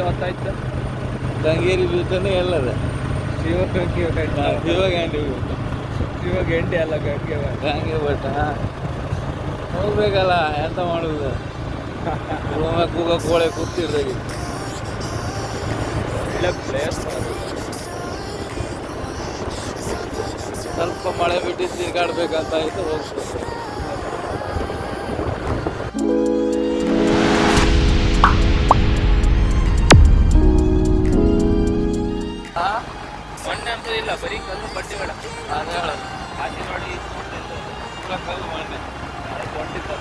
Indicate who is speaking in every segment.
Speaker 1: ಹೊತ್ತಾಯ್ತು
Speaker 2: ದಂಗೇರಿ ಬೀಚನೇ ಎಲ್ಲದ ಶಿವಗಂಡಿ
Speaker 1: ಶಿವಗಂಡಿ ಅಲ್ಲ
Speaker 2: ಗಂಗೆ ಬಟ್ಟ ಹೋಗ್ಬೇಕಲ್ಲ ಎಂತ ಮಾಡುದು ಕೂಗ ಕೋಳೆ ಕೂತಿರ್ದಾಗ
Speaker 1: ಪ್ಲೇಸ್
Speaker 2: ಸ್ವಲ್ಪ ಮಳೆ ಬಿಟ್ಟು ತಿರ್ಗಾಡ್ಬೇಕಂತ ಆಯ್ತು ಹೋಗ್ಬೇಕು.
Speaker 1: ಮಣ್ಣೆ ಅಂತ ಇಲ್ಲ, ಬರೀ ಕಲ್ಲು ಬಂಡೆಗಳ
Speaker 2: ಅದೇ ಹೇಳೋದು.
Speaker 1: ಹಾಕಿ ನೋಡಿ
Speaker 2: ಪೂರ ಕಲ್ಲು ಮಣ್ಣೆ
Speaker 1: ಹೊಂಟಿತ್ತು.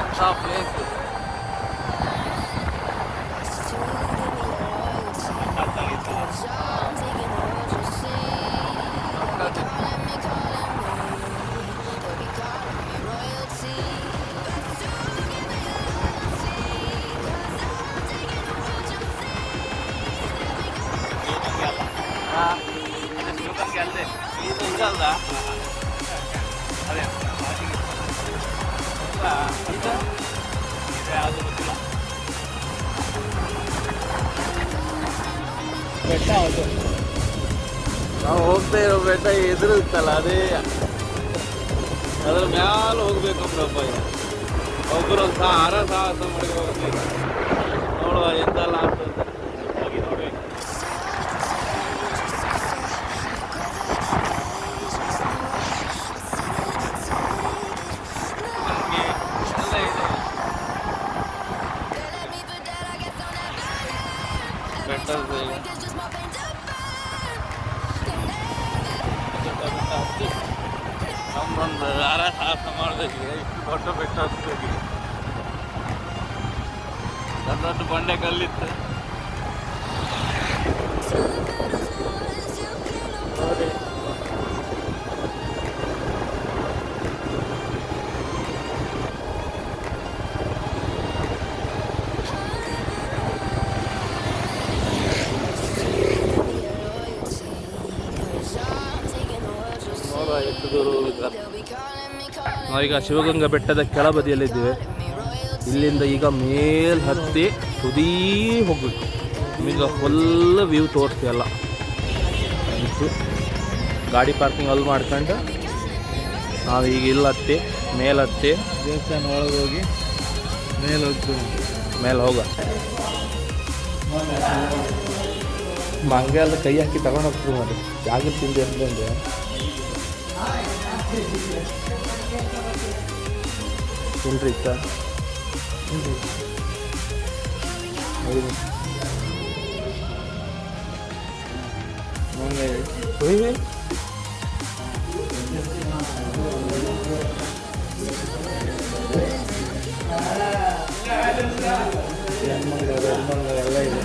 Speaker 2: ಎಂಥ ಪ್ಲೇಸ್
Speaker 1: ಶಿವಗಂಗೆ ಅಲ್ಲದೆ
Speaker 2: ಇದು ಇದಲ್ಲ
Speaker 1: ಅದೇ
Speaker 2: ಇದು
Speaker 1: ಇದೆ, ಯಾವುದು ಗೊತ್ತಿಲ್ಲ. ಬೆಟ್ಟ ಹೌದು,
Speaker 2: ನಾವು ಹೋಗ್ತಾ ಇರೋ ಬೆಟ್ಟ ಎದುರು ಇತ್ತಲ್ಲ ಅದೇ ಅದ್ರ ಮ್ಯಾಲ ಹೋಗ್ಬೇಕಂಬ್ರಪ್ಪ. ಒಬ್ಬರು ಸಾಹಸ ಮಾಡಿ ಹೋಗ್ತೀವಿ ನೋಡುವ ಎಂತೆಲ್ಲ ಆಗ್ತದೆ
Speaker 1: ಹೋಗಿ ನೋಡ್ಬೇಕು.
Speaker 2: ನಮಗೆ ಎಲ್ಲ ಇದೆ ಬೆಟ್ಟದ ನಮ್ಮೊಂದು ಸಾಹಸ ಮಾಡಬೇಕು. ಇಷ್ಟು ದೊಡ್ಡ ಬೆಟ್ಟ ಹತ್ತಬೇಕು. ದೊಡ್ಡ ದೊಡ್ಡ ಬಂಡೆ ಕಲ್ಲಿತ್ತು ನೋಡಿ.
Speaker 1: ನಾವೀಗ ಶಿವಗಂಗಾ ಬೆಟ್ಟದ ಕೆಳಬದಿಯಲ್ಲಿದ್ದೇವೆ. ಇಲ್ಲಿಂದ ಈಗ ಮೇಲ್ ಹತ್ತಿ ತುದೀ ಹೋಗ್ಬೇಕು. ನಿಮಗೆ ಫುಲ್ ವ್ಯೂ ತೋರಿಸ್ತೀಯಲ್ಲ ಅಂತು. ಗಾಡಿ ಪಾರ್ಕಿಂಗ್ ಅಲ್ಲಿ ಮಾಡ್ಕೊಂಡು ನಾವೀಗ ಇಲ್ಲಿ ಹತ್ತಿ ಮೇಲೆ ಹತ್ತಿ
Speaker 2: ದೇವಸ್ಥಾನ ಒಳಗೆ ಹೋಗಿ ಮೇಲೆ ಹೋಗ್ತೀವಿ.
Speaker 1: ಮೇಲೆ ಹೋಗ ಮಂಗೆ ಎಲ್ಲ ಕೈ ಹಾಕಿ ತಗೊಂಡು ಹೋಗ್ತೀವಿ. ನೋಡಿ ಜಾಗ ತಿಂದೆ ಅಂತಂದ್ರೆ ಇಲ್ರಿ ಇತ್ತ
Speaker 2: ಎಲ್ಲ ಇದೆ.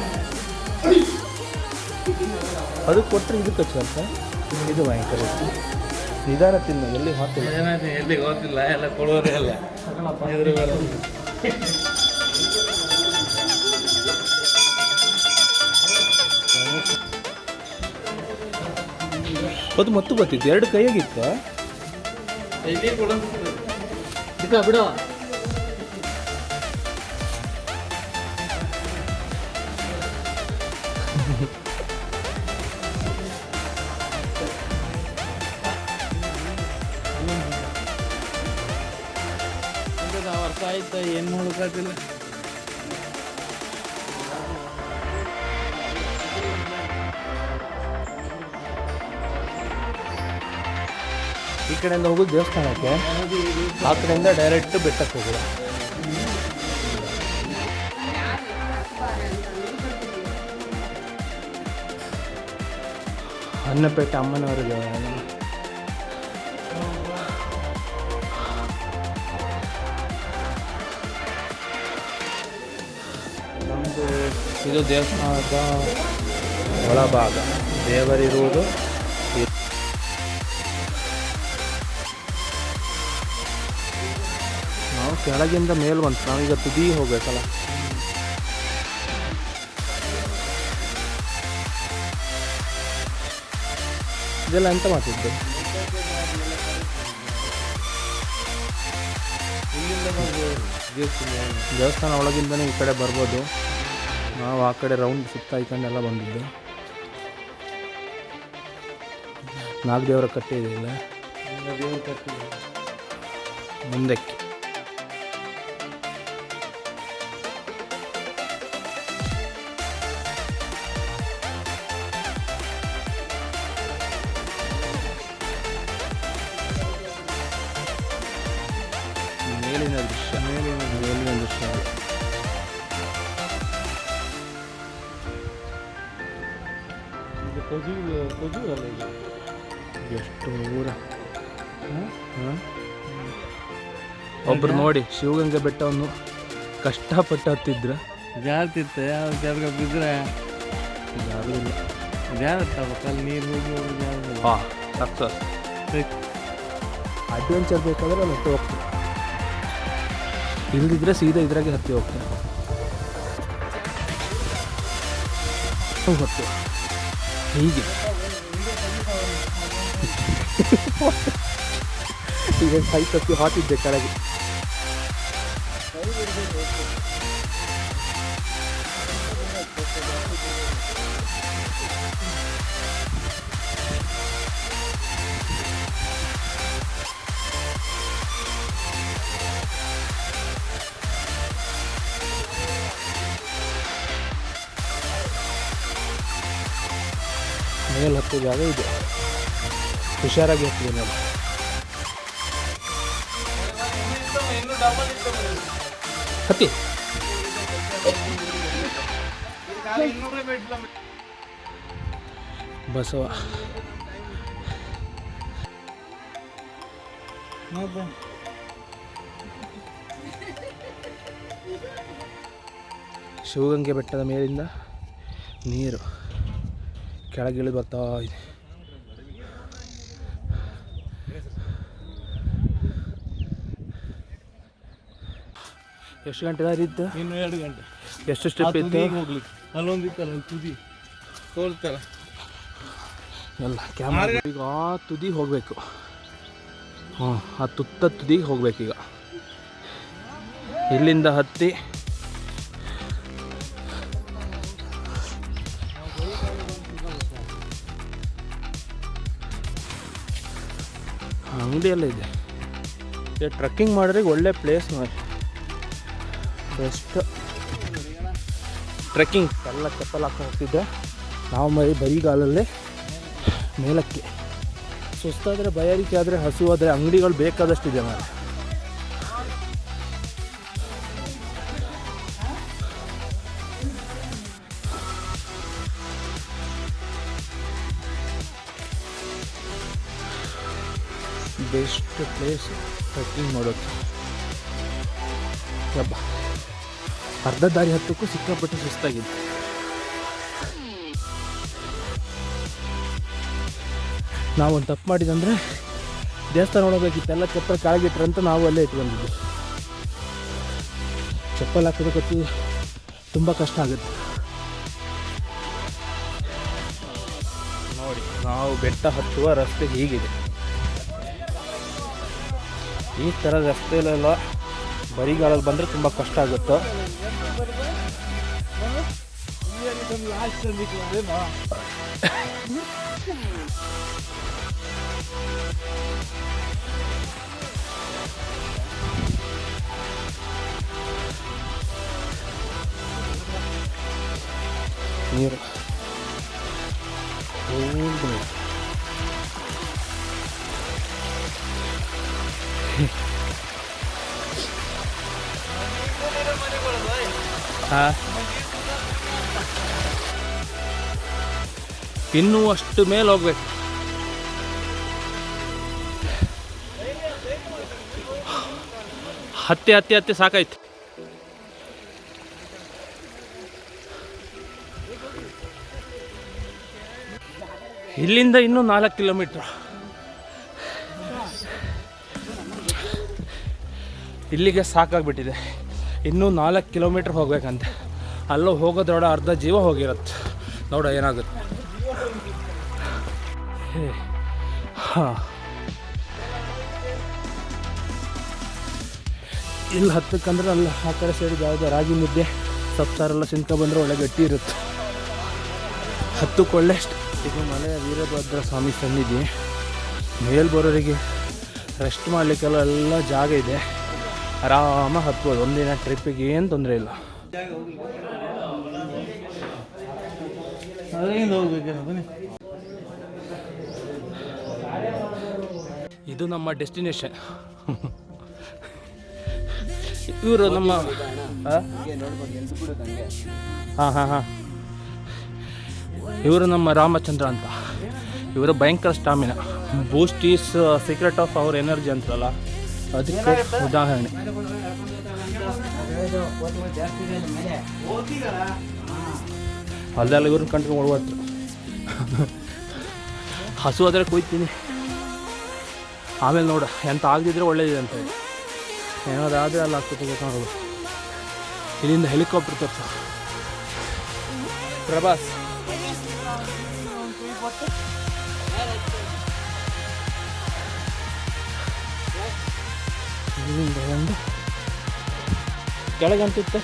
Speaker 1: ಅದು ಕೊಟ್ಟರೆ ಇದಕ್ಕೆ ಹಚ್ಚ ಇದು ಭಯಂಕರ ನಿಧಾನ ತಿನ್ನ ಎಲ್ಲಿ ಹಾಕ್ತಿಲ್ಲ.
Speaker 2: ಏನಾಯ್ತು ಎಲ್ಲಿ ಗೊತ್ತಿಲ್ಲ, ಎಲ್ಲ ಕೊಡೋರೇ ಅಲ್ಲ ಎದುರುಗಡೆ.
Speaker 1: ಅದು ಮತ್ತು ಗೊತ್ತಿತ್ತು, ಎರಡು ಕೈಯಾಗಿತ್ತ
Speaker 2: ಇಲ್ಲಿ ಕೂಡ
Speaker 1: ಬಿಡ.
Speaker 2: ವರ್ಷ ಆಯ್ತಾ ಏನು ನೋಡೋಕ್ಕಾಗಿಲ್ಲ.
Speaker 1: ಈ ಕಡೆಯಿಂದ ಹೋಗೋದು ದೇವಸ್ಥಾನಕ್ಕೆ, ಆ ಕಡೆಯಿಂದ ಡೈರೆಕ್ಟ್ ಬೆಟ್ಟಕ್ಕೆ ಹೋಗೋದು. ಅನ್ನಪೇಟೆ ಅಮ್ಮನವರಿಗೆ ನಮ್ಮದು ಇದು ದೇವಸ್ಥಾನದ ಒಳಭಾಗ. ದೇವರಿರುವುದು ನಾವು ಕೆಳಗಿಂದ ಮೇಲೆ ಬಂತು. ನಾವೀಗ ತುದಿ ಹೋಗ್ಬೇಕಲ್ಲ. ಇದೆಲ್ಲ ಎಂತ ಮಾಡ್ತಿದ್ದು?
Speaker 2: ಇಲ್ಲಿ
Speaker 1: ದೇವಸ್ಥಾನ ಒಳಗಿಂದನೇ ಈ ಕಡೆ ಬರ್ಬೋದು. ನಾವು ಆ ಕಡೆ ರೌಂಡ್ ಸುತ್ತ ಇಕೊಂಡೆಲ್ಲ ಬಂದಿದ್ದು. ನಾಗದೇವರ ಕಟ್ಟೆ ಇದೆ ಇಲ್ಲ ಮುಂದಕ್ಕೆ. ಮೇಲಿನ ದೃಶ್ಯ ಎಷ್ಟು ಊರ. ಒಬ್ರು ನೋಡಿ ಶಿವಗಂಗೆ ಬೆಟ್ಟವನ್ನು ಕಷ್ಟಪಟ್ಟು ಹತ್ತಿದ್ರ
Speaker 2: ಜಾರ್ತಿರ್ತ ಯಾವ ಜಾರ್ಗ ಬಿದ್ದರೆ
Speaker 1: ಯಾರೂ ಇಲ್ಲ.
Speaker 2: ಜಾರತ್ತಲ್ಲ ನೀರು ಹೋಗಿ
Speaker 1: ಹಾಂ ಸಕ್ಸಸ್. ಅಡ್ವೆಂಚರ್ ಬೇಕಾದ್ರೆ ಅಲ್ಲಿ ಹತ್ತಿ ಹೋಗ್ತೀವಿ, ಇಲ್ದಿದ್ರೆ ಸೀದಾ ಇದ್ರಾಗೆ ಹತ್ತಿ ಹೋಗ್ತೀವಿ. ಹೊತ್ತು ಹೀಗೆ ಈಗ ಕೈ ತಪ್ಪಿ ಹಾಕಿದ್ದೆ ಕೆಳಗೆ. ಮೇಲೆ ಹತ್ತು ಜಾಗ ಇದೆ, ಹುಷಾರಾಗಿ ಹತ್ತಿದೆ ನಾವು. ಹತ್ತಿ ಬಸವ ಶಿವಗಂಗೆ ಬೆಟ್ಟದ ಮೇಲಿಂದ ನೀರು ಕೆಳಗಿಳಿ ಬರ್ತಾ ಇದೆ. ಎಷ್ಟು ಗಂಟೆ ದಾರಿ ಇತ್ತು?
Speaker 2: ಇನ್ನು 2 ಗಂಟೆ.
Speaker 1: ಎಷ್ಟು ಸ್ಟೆಪ್ ಇತ್ತು?
Speaker 2: ಹೋಗ್ಲಿಕ್ಕೆ ಅಲ್ಲೊಂದು ಇತ್ತಲ್ಲ ತುದಿ ತೋಲ್ತಲ್ಲ
Speaker 1: ಎಲ್ಲ ಕ್ಯಾಮ್ರಾ. ಈಗ ಆ ತುದಿಗೆ ಹೋಗಬೇಕು. ಹಾಂ, ಆ ತುದಿಗೆ ಹೋಗ್ಬೇಕೀಗ. ಇಲ್ಲಿಂದ ಹತ್ತಿ ಅಂಗಡಿಯೆಲ್ಲ ಇದೆ. ಟ್ರೆಕ್ಕಿಂಗ್ ಮಾಡಿದ್ರೆ ಒಳ್ಳೆ ಪ್ಲೇಸ್ ನೋಡಿ, ಬೆಸ್ಟ್ ಟ್ರೆಕ್ಕಿಂಗ್. ಎಲ್ಲ ಚಪ್ಪಲ್ ಹಾಕೊಂಡು ಹೋಗ್ತಿದ್ದೆ ನಾವು ಬರಿಗಾಲಲ್ಲೇ ಮೇಲಕ್ಕೆ. ಸುಸ್ತಾದರೆ, ಬಯಲಿಕೆ ಆದರೆ, ಹಸಿವಾದರೆ ಅಂಗಡಿಗಳು ಬೇಕಾದಷ್ಟಿದೆ ಮಾಡಿ. ಬೆಸ್ಟ್ ಪ್ಲೇಸ್ ಟ್ರೆಕ್ಕಿಂಗ್ ಮಾಡೋದು. ಹಬ್ಬ ಅರ್ಧ ದಾರಿ ಹತ್ತಕ್ಕೂ ಸಿಕ್ಕಾಪಟ್ಟೆ ಸುಸ್ತಾಗಿದೆ. ನಾವೊಂದು ತಪ್ಪು ಮಾಡಿದಂದರೆ ದೇವಸ್ಥಾನ ನೋಡಬೇಕಿತ್ತೆಲ್ಲ ಚಪ್ಪಲ್ ಕೆಳಗಿಟ್ರಂತ ನಾವು ಅಲ್ಲೇ ಇಟ್ಕೊಂಡಿದ್ವಿ. ಚಪ್ಪಲ್ ಹಾಕೋದಕ್ಕೆ ತುಂಬ ಕಷ್ಟ ಆಗುತ್ತೆ ನೋಡಿ. ನಾವು ಬೆಟ್ಟ ಹತ್ತುವ ರಸ್ತೆ ಹೀಗಿದೆ. ಈ ಥರ ರಸ್ತೆಯಲ್ಲೆಲ್ಲ ಬರಿಗಾಲಲ್ಲಿ ಬಂದರೆ ತುಂಬ ಕಷ್ಟ ಆಗುತ್ತೆ. ನೀರು ಇನ್ನೂ ಅಷ್ಟು ಮೇಲೆ ಹೋಗ್ಬೇಕು. ಹತ್ತಿ ಸಾಕಾಯ್ತು. ಇಲ್ಲಿಂದ ಇನ್ನೂ 4 ಕಿಲೋಮೀಟ್ರ್. ಇಲ್ಲಿಗೆ ಸಾಕಾಗ್ಬಿಟ್ಟಿದೆ. ಇನ್ನೂ 4 ಕಿಲೋಮೀಟ್ರ್ ಹೋಗ್ಬೇಕಂತೆ. ಅಲ್ಲೂ ಹೋಗೋದ್ರೊಡ ಅರ್ಧ ಜೀವ ಹೋಗಿರುತ್ತೆ. ನೋಡ ಏನಾಗುತ್ತೆ. ಹಾಂ, ಇಲ್ಲಿ ಹತ್ತಕ್ಕಂದ್ರೆ ಅಲ್ಲಿ ಆ ಕಡೆ ಸೈಡ್ ಯಾವುದೇ ರಾಗಿ ಮುದ್ದೆ ಸಪ್ತಾರೆಲ್ಲ ಸಿನ್ಕ ಬಂದರೆ ಒಳ್ಳೆ ಗಟ್ಟಿ ಇರುತ್ತೆ. ಹತ್ತಕ್ಕೆ ಒಳ್ಳೆ ಇದು ಮಲೆಯ ವೀರಭದ್ರ ಸ್ವಾಮಿ ಸನ್ನಿಧಿ. ಮೇಲ್ ಬರೋರಿಗೆ ರೆಸ್ಟ್ ಮಾಡಲಿಕ್ಕೆಲ್ಲ ಎಲ್ಲ ಜಾಗ ಇದೆ, ಆರಾಮಾಗಿ ಹತ್ಬೋದು. ಒಂದಿನ ಟ್ರಿಪ್ಪಿಗೆ ಏನು ತೊಂದರೆ ಇಲ್ಲ. ಇದು ನಮ್ಮ ಡೆಸ್ಟಿನೇಷನ್. ಇವರು ನಮ್ಮ ಹಾಂ ಇವರು ನಮ್ಮ ರಾಮಚಂದ್ರ ಅಂತ. ಇವರು ಭಯಂಕರ stamina. Boost is secret of our energy ಅಂತಲ್ಲ, ಅದಕ್ಕೆ ಉದಾಹರಣೆ. ಅಲ್ಲೆಲ್ಲ ಇವ್ರನ್ನ ಕಂಡ್ಕೊಂಡು ಓಡ್ಬಾರ್ದು. ಹಸು ಆದರೆ ಕುಯ್ತೀನಿ, ಆಮೇಲೆ ನೋಡು ಎಂತ ಆಗದಿದ್ರೆ ಒಳ್ಳೇದಿದೆ ಅಂತ. ಏನಾದಾದರೆ ಅಲ್ಲಿ ಆಗ್ತದೆ ಗೊತ್ತಾಗೋದು. ಇಲ್ಲಿಂದ ಹೆಲಿಕಾಪ್ಟರ್ ತೋರಿಸ ಪ್ರಭಾಸ್. ಇಲ್ಲಿಂದ ಒಂದು ಕೆಳಗಂತಿತ್ತೆ.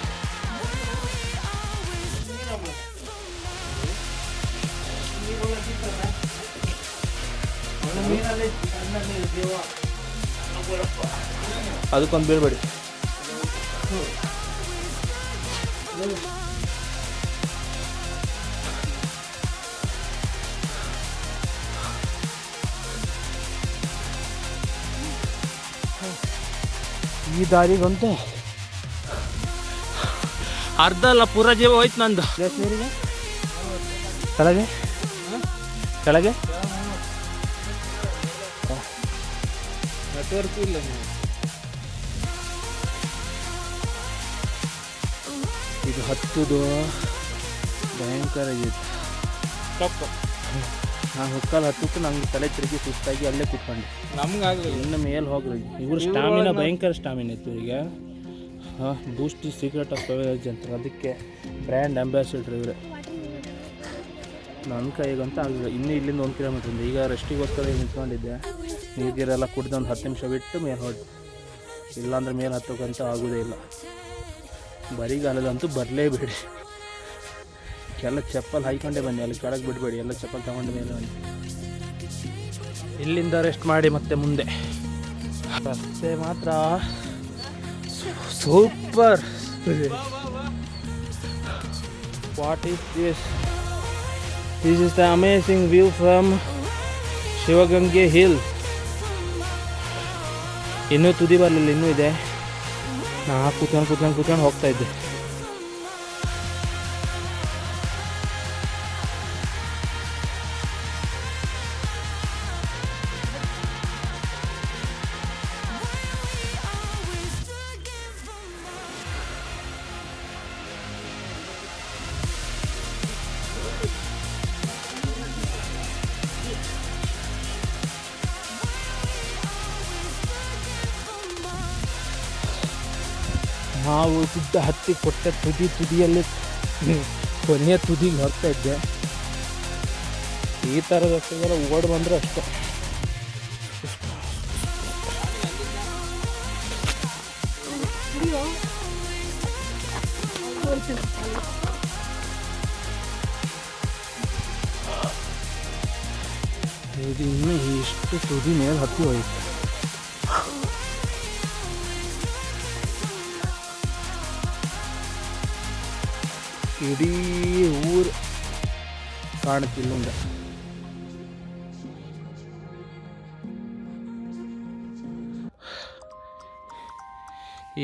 Speaker 1: ಅದಕ್ಕೊಂದು ಬೀಳ್ಬೇಡಿ. ಈ ದಾರಿಗಂತೂ ಅರ್ಧ ಅಲ್ಲ ಪೂರ ಜೀವ ಹೋಯ್ತು ನಂದು. ನೀರಿಗೆ ಕೆಳಗೆ ಕೆಳಗೆ ನೆಟ್ವರ್ಕ್ ಇಲ್ಲ. ಇದು ಹತ್ತುದು ಭಯಂಕರ ಇದೆ. ತಪ್ಪು ನಾನು ಹುಕ್ಕಲ್ಲಿ ಹತ್ತಕ್ಕೆ ನಂಗೆ ತಲೆ ತಿರುಗಿ ಸುಸ್ತಾಗಿ ಅಲ್ಲೇ ಕೂತ್ಕೊಂಡೆ. ನಮ್ಗಾಗಲಿ ಇನ್ನು ಮೇಲೆ ಹೋಗ್ರಿ. ಇವರು ಸ್ಟಾಮಿನಾ ಭಯಂಕರ ಸ್ಟಾಮಿನಾ ಇತ್ತು ಇವರಿಗೆ. ಬೂಸ್ಟ್ ಸೀಕ್ರೆಟ್ ಆಫ್ ಎನರ್ಜಿ ಅಂತ, ಅದಕ್ಕೆ ಬ್ರ್ಯಾಂಡ್ ಅಂಬಾಸಿಡರ್ ಇವರೇ. ನನ್ನ ಕೈಗಂತ ಆಗಲಿಲ್ಲ. ಇನ್ನೂ ಇಲ್ಲಿಂದ 1 ಕಿಲೋಮೀಟ್ರಿಂದ. ಈಗ ರೆಸ್ಟಿಗೋಸ್ಕರ ನಿಂತ್ಕೊಂಡಿದ್ದೆ. ನೀರಿಗೆಲ್ಲ ಕುಡಿದು ಒಂದು 10 ನಿಮಿಷ ಬಿಟ್ಟು ಮೇಲೆ ಹೊರಟು. ಇಲ್ಲಾಂದ್ರೆ ಮೇಲೆ ಹತ್ತೋಕ್ಕಂತ ಆಗೋದೇ ಇಲ್ಲ. ಬರಿಗಾಲದಂತೂ ಬರಲೇಬೇಡಿ. ಎಲ್ಲ ಚಪ್ಪಲ್ ಹಾಯ್ಕೊಂಡೇ ಬನ್ನಿ, ಅಲ್ಲಿ ಕೆಳಗೆ ಬಿಡಬೇಡಿ. ಎಲ್ಲ ಚಪ್ಪಲ್ ತಗೊಂಡ ಮೇಲೆ ಬನ್ನಿ. ಇಲ್ಲಿಂದ ರೆಸ್ಟ್ ಮಾಡಿ ಮತ್ತೆ ಮುಂದೆ. ರಸ್ತೆ ಮಾತ್ರ super. What is this? This is the amazing view from Shivagange hill. ಇನ್ನೂ ತುದಿ ಬರಲಿಲ್ಲ, ಇನ್ನೂ ಇದೆ. ನಾ ಕೂತ್ಕೊಂಡು ಹೋಗ್ತಾ ಇದ್ದೆ. ನಾವು ಗುಡ್ಡ ಹತ್ತಿ ಕೊಟ್ಟ ತುದಿಯಲ್ಲಿ ಕೊನೆಯ ತುದಿಗೆ ಹೋಗ್ತಾ ಇದ್ದೆ. ಈ ಥರದ ರಸ್ತೆಗೆಲ್ಲ ಓಡಿ ಬಂದರೆ ಅಷ್ಟೇ. ಇದು ಇನ್ನೂ ಇಷ್ಟು ತುದಿ ಮೇಲೆ ಹತ್ತಿ ಹೋಯ್ತು. ಇಡೀ ಊರು ಕಾಣುತ್ತಿಲ್ಲ.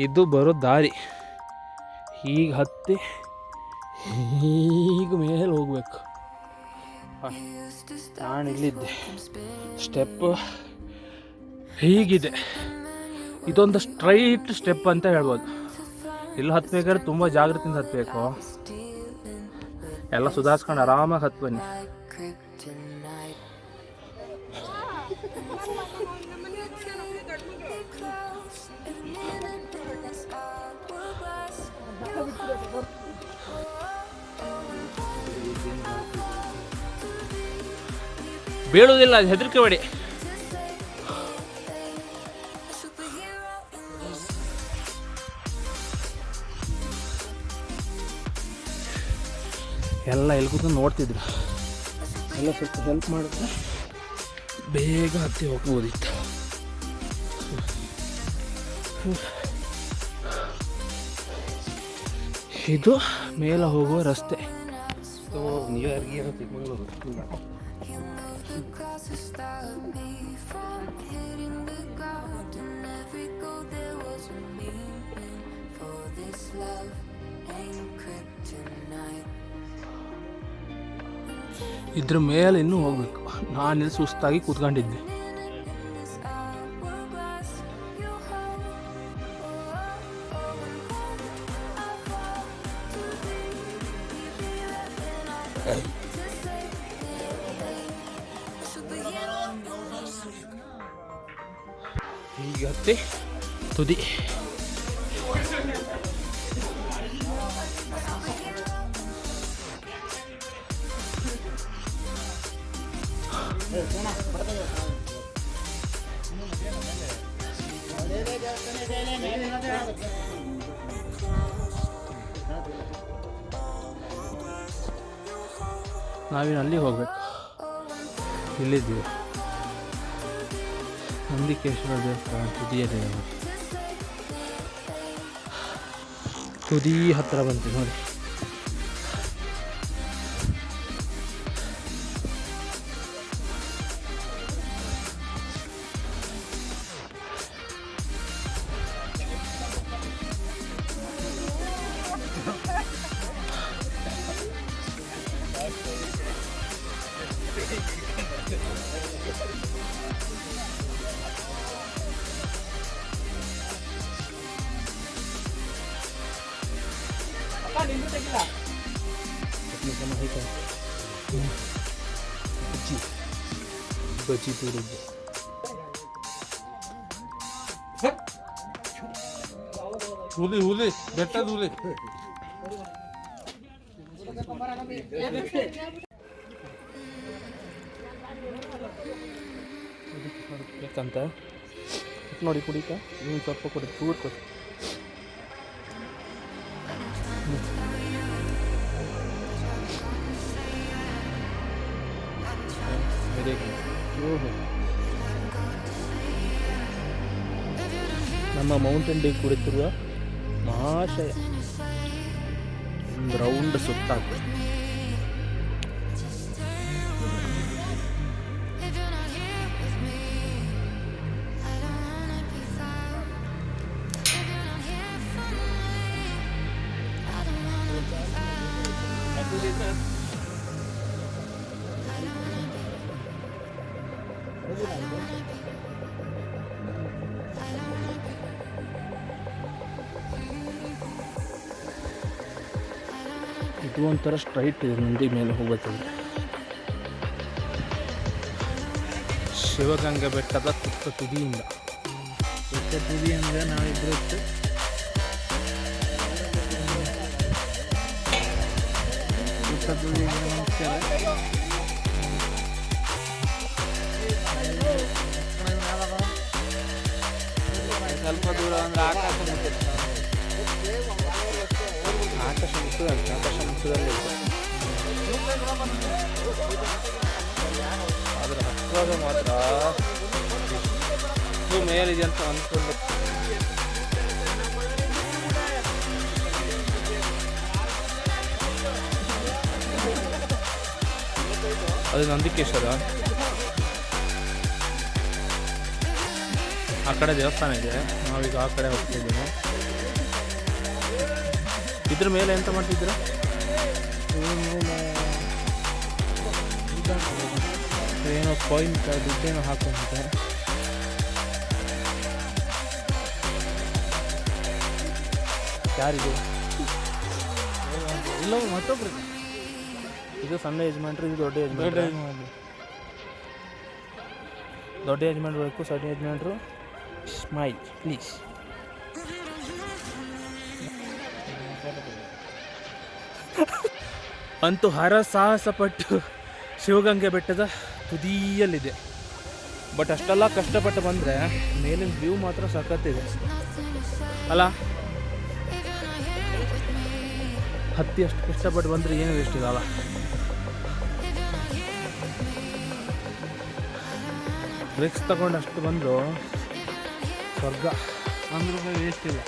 Speaker 1: ಇದು ಬರೋ ದಾರಿ. ಹೀಗೆ ಹತ್ತಿ ಹೀಗೆ ಮೇಲೆ ಹೋಗ್ಬೇಕು. ನಾನು ಇಲ್ಲಿದ್ದೆ. ಸ್ಟೆಪ್ ಹೀಗಿದೆ. ಇದೊಂದು ಸ್ಟ್ರೈಟ್ ಸ್ಟೆಪ್ ಅಂತ ಹೇಳ್ಬೋದು. ಇಲ್ಲಿ ಹತ್ಬೇಕಾದ್ರೆ ತುಂಬ ಜಾಗ್ರತೆಯಿಂದ ಹತ್ತಬೇಕು. ಎಲ್ಲ ಸುಧಾರಿಸ್ಕೊಂಡು ಆರಾಮಾಗಿ ಹತ್ತು ಬನ್ನಿ. ಬೀಳುವುದಿಲ್ಲ, ಅದು ಹೆದರಿಕೆ ಬೇಡಿ. ಎಲ್ಲ ಎಲ್ಲಿ ಕೂತ್ಕೊಂಡು ನೋಡ್ತಿದ್ರು. ಎಲ್ಲ ಸ್ವಲ್ಪ ಹೆಲ್ಪ್ ಮಾಡಿದ್ರೆ ಬೇಗ ಹತ್ತಿ ಹೋಗ್ಬೋದಿತ್ತು. ಇದು ಮೇಲೆ ಹೋಗುವ ರಸ್ತೆ.
Speaker 2: ನ್ಯೂಯಾರ್ಕ್ಗೆ ಚಿಕ್ಕಮಗಳೂರು.
Speaker 1: ಇದ್ರ ಮೇಲೆ ಇನ್ನೂ ಹೋಗ್ಬೇಕು. ನಾನಿಲ್ಲಿ ಸುಸ್ತಾಗಿ ಕೂತ್ಕೊಂಡಿದ್ದೆ. ಈಗ ಹತ್ತಿ ತುದಿ. ನಾವಿನ್ನು ಅಲ್ಲಿಗೆ ಹೋಗ್ಬೇಕು. ಇಲ್ಲಿದ್ದೀವಿ ನಂದಿಕೇಶ್ವರ ದೇವಸ್ಥಾನ ತುದಿಯದೇ. ತುದಿ ಹತ್ತಿರ ಬಂತು ನೋಡಿ. ಬಜ್ಜಿ ತೂರಿದ್ದು
Speaker 2: ಹುಲಿ ಹುಲಿ ಬೆಟ್ಟದ ಹುಲಿ.
Speaker 1: ಬೇಕಂತ ನೋಡಿ ಕುಡಿಕ. ನೀವು ಸ್ವಲ್ಪ ಕೊಡಿ, ಚೂರು ಕೊಡಿ. ನಮ್ಮ ಮೌಂಟೇನ್ ಡೇ ಕುಳಿತಿರುವ ಮಹಾಶಯ ಒಂದು ರೌಂಡ್ ಸುತ್ತಾಗ್ತದೆ. ಇದು ಒಂಥರ ಸ್ಟ್ರೈಟ್ ಇದೆ ನಂದಿ ಮೇಲೆ ಹೋಗುತ್ತದೆ. ಶಿವಗಂಗೆ ಬೆಟ್ಟದ ತುತ್ತ ತುದಿಯಿಂದ. ತುತ್ತ ತುದಿಯಿಂದ ನಾವಿಬ್ಬರು ಇತ್ತು. ತುತ್ತ ತುದಿಯಿಂದ ನಮಸ್ಕಾರ.
Speaker 2: ಸ್ವಲ್ಪ ದೂರ ಅಂದ್ರೆ ಆಕಾಶ ಮುಟ್ಟುತ್ತೆ.
Speaker 1: ಆಕಾಶ ಮುಟ್ಟದಂತೆ. ಆಕಾಶ ಮುಟ್ಟದಲ್ಲಿ
Speaker 2: ಅದ್ರ ಹತ್ತುವಾಗ ಮಾತ್ರ ಎಷ್ಟು ಮೇಲಿದೆ ಅಂತ ಅಂದ್ಕೊಂಡು.
Speaker 1: ಅದು ನಂದಿಕೇಶ್ವರ. ಆ ಕಡೆ ದೇವಸ್ಥಾನ ಇದೆ, ನಾವೀಗ ಆ ಕಡೆ ಹೋಗ್ತಿದ್ದೀವಿ. ಇದ್ರ ಮೇಲೆ ಎಂತ ಮಾಡ್ತಿದ್ದೀರ? ಏನೋ ಕಾಯಿನ್ ದುಡ್ಡೇನೋ ಹಾಕುವಂತೆ. ಯಾರಿದು? ಇಲ್ಲ ಮತ್ತೊಬ್ರು. ಇದು ಸಣ್ಣ ಯಜಮಾನ್ರು, ಇದು ದೊಡ್ಡ ಯಜಮಾನ್ರು. ದೊಡ್ಡ ಯಜಮಾನ್ರು ಬೇಕು, ಸಣ್ಣ ಯಜಮಾನ್ರು ಸ್ಮೈಲ್ ಪ್ಲೀಸ್. ಅಂತೂ ಸಾಹಸ ಪಟ್ಟು ಶಿವಗಂಗೆ ಬೆಟ್ಟದ ತುದಿಯಲ್ಲಿದೆ. ಬಟ್ ಅಷ್ಟೆಲ್ಲ ಕಷ್ಟಪಟ್ಟು ಬಂದರೆ ಮೇಲಿನ ವ್ಯೂ ಮಾತ್ರ ಸಖತ್ತಿದೆ ಅಲ್ಲ. ಹತ್ತಿ ಅಷ್ಟು ಕಷ್ಟಪಟ್ಟು ಬಂದರೆ ಏನು ವೇಸ್ಟ್ ಇರಲ್ಲ. ರಿಕ್ಸ್ ತಗೊಂಡು ಅಷ್ಟು ಬಂದರು ಸ್ವರ್ಗ, 1 ರೂಪಾಯಿ ವೇಸ್ಟ್ ಇಲ್ಲ.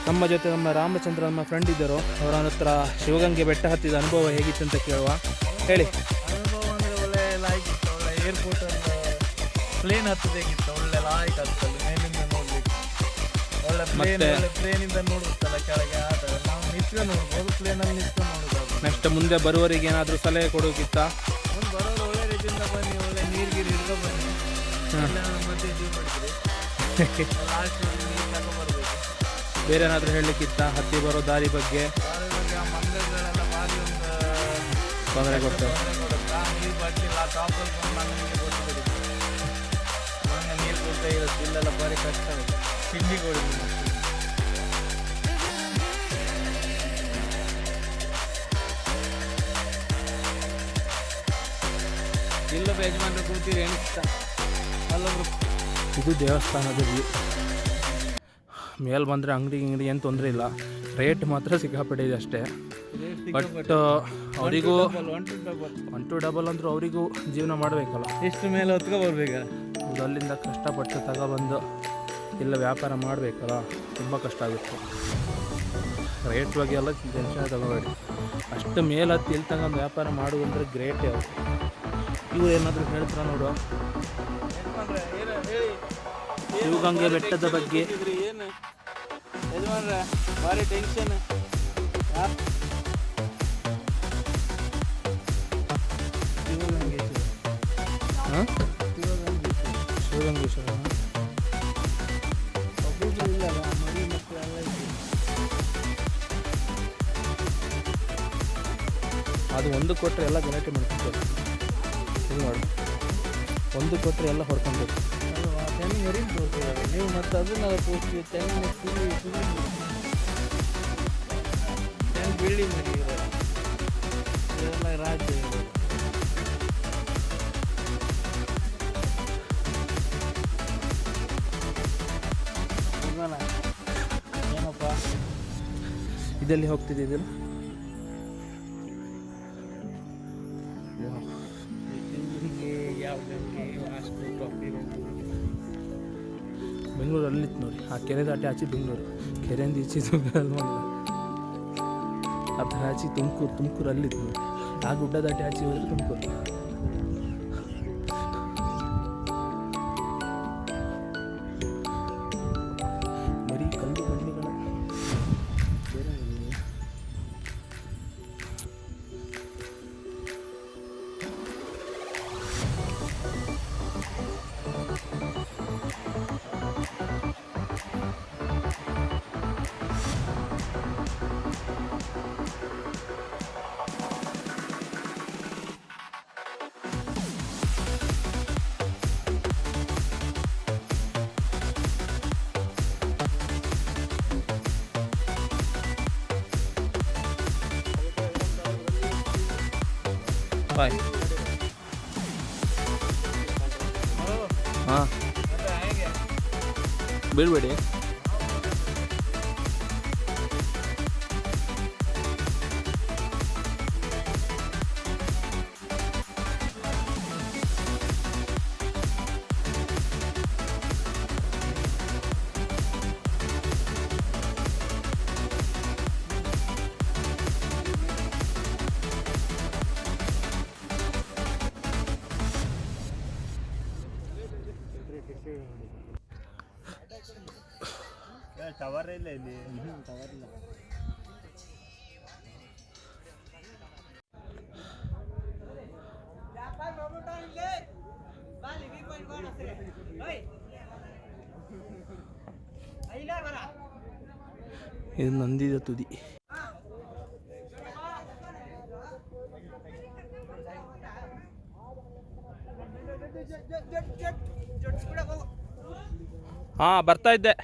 Speaker 1: ನಮ್ಮ ಜೊತೆ ನಮ್ಮ ರಾಮಚಂದ್ರ ನಮ್ಮ ಫ್ರೆಂಡ್ ಇದ್ದರು, ಅವರ ಹತ್ರ ಶಿವಗಂಗೆ ಬೆಟ್ಟ ಹತ್ತಿದ ಅನುಭವ ಹೇಗಿತ್ತು ಅಂತ ಕೇಳುವ. ಹೇಳಿ.
Speaker 2: ಅನುಭವ ಅಂದರೆ ಒಳ್ಳೆ ಲಾಯ್ಕ್ ಇತ್ತು, ಒಳ್ಳೆ ಏರ್ಪೋರ್ಟ್ ಪ್ಲೇನ್ ಹತ್ತಬೇಕಿತ್ತು, ಒಳ್ಳೆ ಲಾಯ್ಕ್ ಹತ್ತಲ್ಲ ಮೇಲಿಂದ ನೋಡ್ಲಿಕ್ಕೆ. ಒಳ್ಳೆ ಪ್ಲೇನಿಂದ ನೋಡುತ್ತಲ್ಲ ಕೆಳಗೆ, ಆ ಥರ ನಾವು ನಿಂತ್ಕೊಂಡು ನೋಡ್ಬೋದು, ಪ್ಲೇನಲ್ಲಿ ನಿಂತ್ಕೊಂಡು ನೋಡೋದು.
Speaker 1: ನೆಕ್ಸ್ಟ್ ಮುಂದೆ ಬರುವವರಿಗೆ ಏನಾದರೂ ಸಲಹೆ ಕೊಡೋಕ್ಕಿತ್ತ?
Speaker 2: ಮುಂದೆ ಬರೋರು ಒಳ್ಳೆ ರೀತಿಯಿಂದ ಬನ್ನಿ, ಒಳ್ಳೆ ನೀರು ಹಿಡ್ಕೊ ಬನ್ನಿ, ಮತ್ತೆ ಇದು ಮಾಡಿದ್ರಿ ಲಾಸ್ಟ್ ನೀರು ತಗೊಂಡ್ಬರ್ಬೇಕು.
Speaker 1: ಬೇರೆ ಏನಾದರೂ ಹೇಳಲಿಕ್ಕಿತ್ತ ಹತ್ತಿ ಬರೋ ದಾರಿ ಬಗ್ಗೆ?
Speaker 2: ಮಂಗಗಳೆಲ್ಲ ಭಾರಿ ಒಂದು
Speaker 1: ತೊಂದರೆ ಕೊಡ್ತೇವೆ.
Speaker 2: ನೀರು ಬರ್ತಿಲ್ಲ, ಟಾಪಲ್ಲಿ ಬಂದು ನಮಗೆ ಗೊತ್ತಿದೆ ಮಂಗ ನೀರು ಕೊಡ್ತಾ ಇರುತ್ತೆ, ಇಲ್ಲೆಲ್ಲ ಭಾರಿ ಕಷ್ಟ ಆಗುತ್ತೆ. ತಿಂಡಿ ಕೊಡಿದ್ವಿ ಇಲ್ಲೊಬ್ಬ ಯಜಮಾನ್ರು ಕೂತೀರಿ ಎಣಿಸ್ತಾ ಅಲ್ಲೊಬ್ರು.
Speaker 1: ಇದು ದೇವಸ್ಥಾನದಲ್ಲಿ ಮೇಲೆ ಬಂದರೆ ಅಂಗಡಿ ಏನು ತೊಂದರೆ ಇಲ್ಲ, ರೇಟ್ ಮಾತ್ರ ಸಿಕ್ಕಾಪಟ್ಟೆ ಇದೆ ಅಷ್ಟೇ. ಬಟ್ ಅವರಿಗೂ 1 to 2 ಅಂದರೂ ಅವರಿಗೂ ಜೀವನ ಮಾಡಬೇಕಲ್ಲ,
Speaker 2: ಎಷ್ಟು ಮೇಲೆ ಹೊತ್ಕೊ ಬರ್ಬೇಕ.
Speaker 1: ಇದು ಅಲ್ಲಿಂದ ಕಷ್ಟಪಟ್ಟು ತಗೊಬಂದು ಇಲ್ಲ ವ್ಯಾಪಾರ ಮಾಡಬೇಕಲ್ಲ, ತುಂಬ ಕಷ್ಟ ಆಗುತ್ತೆ. ರೇಟ್ ಬಗ್ಗೆ ಎಲ್ಲ ಟೆನ್ಷನ್ ತಗೋಬೇಡಿ, ಅಷ್ಟು ಮೇಲೆ ಹತ್ತಿ ಇಲ್ಲಿ ತಗೊಂಡು ವ್ಯಾಪಾರ ಮಾಡೋದಂದ್ರೆ ಗ್ರೇಟೇ ಅವರು. ಇವ್ರು ಏನಾದರೂ ಹೇಳ್ತಾರ ನೋಡು ಶಿವಗಂಗೆ ಬೆಟ್ಟದ ಬಗ್ಗೆ.
Speaker 2: ಏನು ಯಜಮಾನ್ರೆ ಭಾರಿ ಟೆನ್ಷನ್.
Speaker 1: ಹಾಂ, ಶಿವಗಂಗೇಶ್ವರ ಅದು ಒಂದು ಕೊಟ್ಟರೆ ಎಲ್ಲ ಗಲಾಟೆ ಮಾಡ್ಕೊತಾರೆ. ಇದು ನೋಡಿ, ಒಂದು ಕೊಟ್ಟರೆ ಎಲ್ಲ ಹೊಡ್ಕೊಬೇಕು.
Speaker 2: ತೆಂಗಿನ ಮರಿನ ತೋರಿಸಿದ್ದಾರೆ ನೀವು, ಮತ್ತು ಅದನ್ನೆಲ್ಲ ತೋರಿಸ್ತೀವಿ. ತೆಂಗಿನ ತೆಂಗು ಬೀಳಿ ಮರಿ ಇದೆಲ್ಲ ರಾಜ್ಯ ಇರೋದು. ಏನಪ್ಪ
Speaker 1: ಇದೆಲ್ಲಿ ಹೋಗ್ತಿದ್ದಿಲ್ಲ?
Speaker 2: ಯಾವ ಗಂಗೆ ಅಷ್ಟು ಕಾಫಿ
Speaker 1: ಬೆಂಗಳೂರು ಅಲ್ಲಿತ್ತು ನೋಡಿ, ಆ ಕೆರೆ ದಾಟಿ ಆಚೆ ಬೆಂಗಳೂರು, ಕೆರೆಯಿಂದ ಈಚೆ ಅಲ್ವಾ, ಅದರ ಆಚೆ ತುಮಕೂರು ಅಲ್ಲಿತ್ತು ನೋಡಿ. ಆ ಗುಡ್ಡ ದಾಟಿ ಆಚೆ ಹೋದ್ರೆ ತುಮಕೂರು. ಬರೀ ಕಲ್ಲು ಬಂಡಿಗಳ ಬಾಯ್. ಹಾಂ, ಬೀಳ್ಬೇಡಿ.
Speaker 2: ಟವರ್ ಇಲ್ಲ ಇಲ್ಲಿ, ಟವರ್ ಇಲ್ಲ.
Speaker 1: ಇದು ನಂದಿದ ತುದಿ. ಹಾಂ, ಬರ್ತಾ ಇದ್ದೆ.